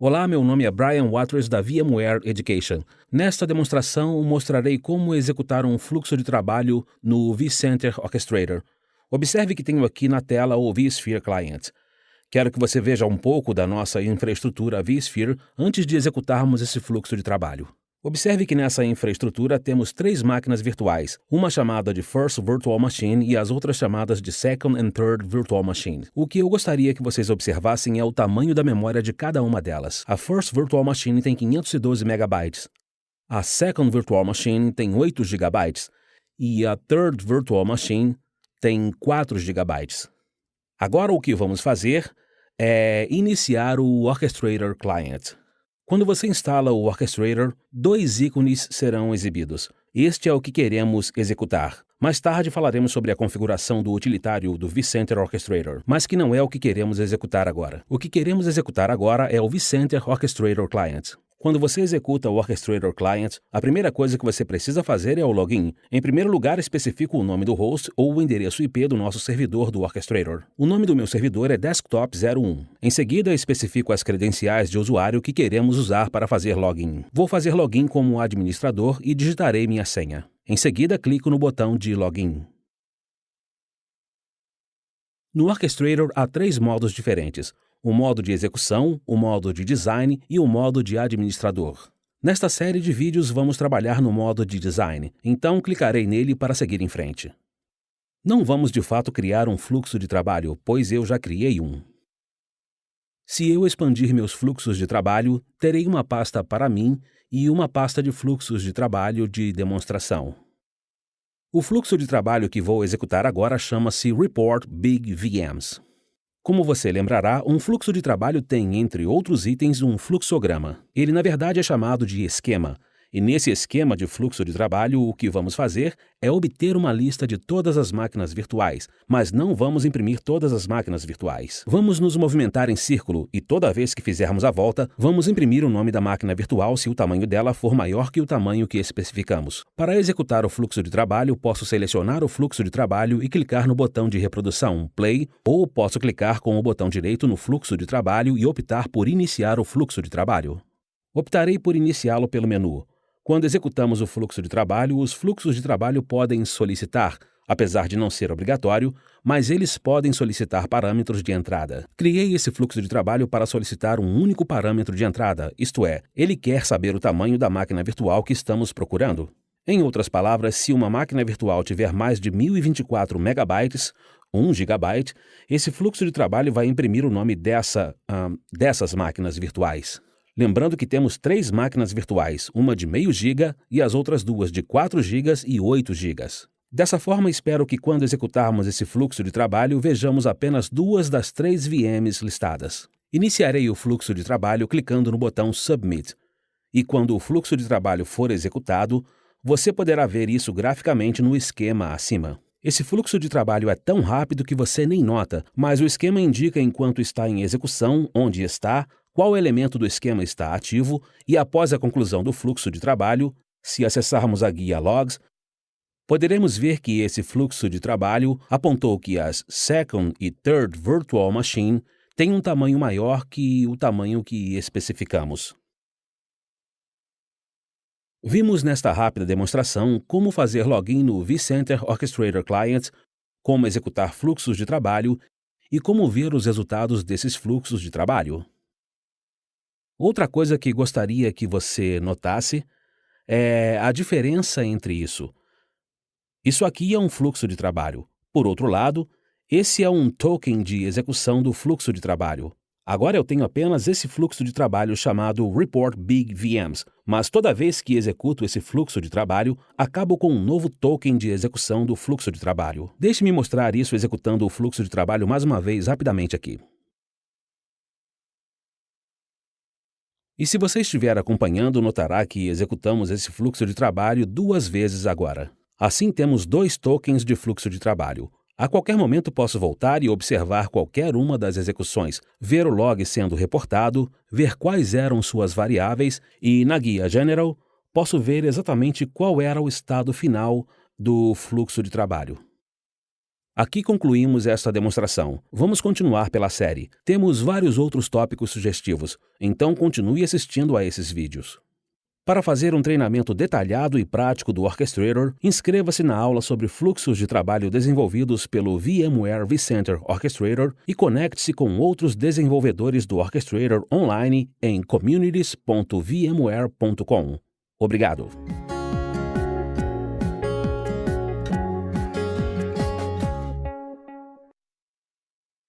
Olá, meu nome é Brian Waters da VMware Education. Nesta demonstração, mostrarei como executar um fluxo de trabalho no vCenter Orchestrator. Observe que tenho aqui na tela o vSphere Client. Quero que você veja um pouco da nossa infraestrutura vSphere antes de executarmos esse fluxo de trabalho. Observe que nessa infraestrutura temos 3 máquinas virtuais, uma chamada de First Virtual Machine e as outras chamadas de Second and Third Virtual Machine. O que eu gostaria que vocês observassem é o tamanho da memória de cada uma delas. A First Virtual Machine tem 512 MB, a Second Virtual Machine tem 8 GB e a Third Virtual Machine tem 4 GB. Agora o que vamos fazer é iniciar o Orchestrator Client. Quando você instala o Orchestrator, 2 ícones serão exibidos. Este é o que queremos executar. Mais tarde falaremos sobre a configuração do utilitário do vCenter Orchestrator, mas que não é o que queremos executar agora. O que queremos executar agora é o vCenter Orchestrator Client. Quando você executa o Orchestrator Client, a primeira coisa que você precisa fazer é o login. Em primeiro lugar, especifico o nome do host ou o endereço IP do nosso servidor do Orchestrator. O nome do meu servidor é Desktop01. Em seguida, especifico as credenciais de usuário que queremos usar para fazer login. Vou fazer login como administrador e digitarei minha senha. Em seguida, clico no botão de login. No Orchestrator há 3 modos diferentes: o modo de execução, o modo de design e o modo de administrador. Nesta série de vídeos vamos trabalhar no modo de design, então clicarei nele para seguir em frente. Não vamos de fato criar um fluxo de trabalho, pois eu já criei um. Se eu expandir meus fluxos de trabalho, terei uma pasta para mim e uma pasta de fluxos de trabalho de demonstração. O fluxo de trabalho que vou executar agora chama-se Report Big VMs. Como você lembrará, um fluxo de trabalho tem, entre outros itens, um fluxograma. Ele, na verdade, é chamado de esquema. E nesse esquema de fluxo de trabalho, o que vamos fazer é obter uma lista de todas as máquinas virtuais, mas não vamos imprimir todas as máquinas virtuais. Vamos nos movimentar em círculo e toda vez que fizermos a volta, vamos imprimir o nome da máquina virtual se o tamanho dela for maior que o tamanho que especificamos. Para executar o fluxo de trabalho, posso selecionar o fluxo de trabalho e clicar no botão de reprodução, Play, ou posso clicar com o botão direito no fluxo de trabalho e optar por iniciar o fluxo de trabalho. Optarei por iniciá-lo pelo menu. Quando executamos o fluxo de trabalho, os fluxos de trabalho podem solicitar, apesar de não ser obrigatório, mas eles podem solicitar parâmetros de entrada. Criei esse fluxo de trabalho para solicitar um único parâmetro de entrada, isto é, ele quer saber o tamanho da máquina virtual que estamos procurando. Em outras palavras, se uma máquina virtual tiver mais de 1024 MB, 1 GB, esse fluxo de trabalho vai imprimir o nome dessas máquinas virtuais. Lembrando que temos 3 máquinas virtuais, uma de meio giga e as outras 2 de 4 GB e 8 GB. Dessa forma, espero que quando executarmos esse fluxo de trabalho, vejamos apenas 2 das 3 VMs listadas. Iniciarei o fluxo de trabalho clicando no botão Submit. E quando o fluxo de trabalho for executado, você poderá ver isso graficamente no esquema acima. Esse fluxo de trabalho é tão rápido que você nem nota, mas o esquema indica enquanto está em execução, onde está, qual elemento do esquema está ativo e após a conclusão do fluxo de trabalho, se acessarmos a guia Logs, poderemos ver que esse fluxo de trabalho apontou que as Second e Third Virtual Machine têm um tamanho maior que o tamanho que especificamos. Vimos nesta rápida demonstração como fazer login no vCenter Orchestrator Client, como executar fluxos de trabalho e como ver os resultados desses fluxos de trabalho. Outra coisa que gostaria que você notasse é a diferença entre isso. Isso aqui é um fluxo de trabalho. Por outro lado, esse é um token de execução do fluxo de trabalho. Agora eu tenho apenas esse fluxo de trabalho chamado Report Big VMs, mas toda vez que executo esse fluxo de trabalho, acabo com um novo token de execução do fluxo de trabalho. Deixe-me mostrar isso executando o fluxo de trabalho mais uma vez rapidamente aqui. E se você estiver acompanhando, notará que executamos esse fluxo de trabalho 2 vezes agora. Assim temos 2 tokens de fluxo de trabalho. A qualquer momento posso voltar e observar qualquer uma das execuções, ver o log sendo reportado, ver quais eram suas variáveis e, na guia General, posso ver exatamente qual era o estado final do fluxo de trabalho. Aqui concluímos esta demonstração. Vamos continuar pela série. Temos vários outros tópicos sugestivos, então continue assistindo a esses vídeos. Para fazer um treinamento detalhado e prático do Orchestrator, inscreva-se na aula sobre fluxos de trabalho desenvolvidos pelo VMware vCenter Orchestrator e conecte-se com outros desenvolvedores do Orchestrator online em communities.vmware.com. Obrigado!